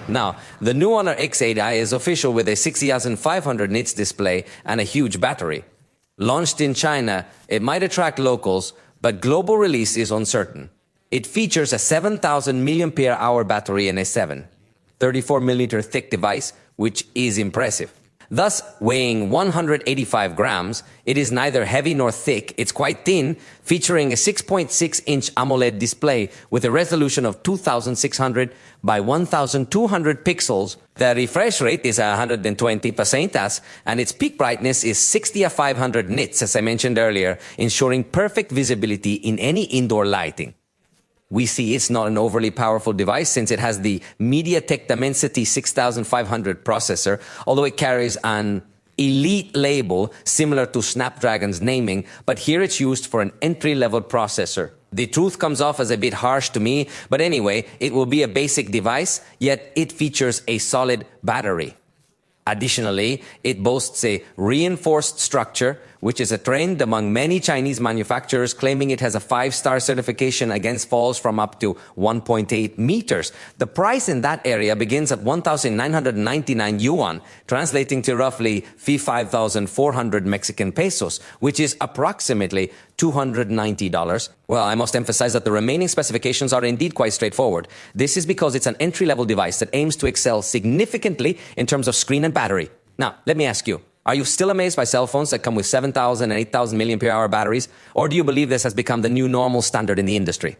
Now, the new HONOR X80i is official with a 6500 nits display and a huge battery. Launched in China, it might attract locals, but global release is uncertain. It features a 7000 mAh battery and a 34mm thick device, which is impressive. Thus, weighing 185 grams, it is neither heavy nor thick, it's quite thin, featuring a 6.6-inch AMOLED display with a resolution of 2600 by 1200 pixels. The refresh rate is 120%, and its peak brightness is 6500 nits, as I mentioned earlier, ensuring perfect visibility in any indoor lighting. We see it's not an overly powerful device since it has the MediaTek Dimensity 6500 processor, although it carries an elite label similar to Snapdragon's naming, but here it's used for an entry-level processor. The truth comes off as a bit harsh to me, but anyway, it will be a basic device, yet it features a solid battery. Additionally, it boasts a reinforced structure, which is a trend among many Chinese manufacturers claiming it has a 5-star certification against falls from up to 1.8 meters. The price in that area begins at 1,999 yuan, translating to roughly 5,400 Mexican pesos, which is approximately $290. Well, I must emphasize that the remaining specifications are indeed quite straightforward. This is because it's an entry-level device that aims to excel significantly in terms of screen and battery. Now, let me ask you, are you still amazed by cell phones that come with 7,000 and 8,000 mAh batteries, or do you believe this has become the new normal standard in the industry?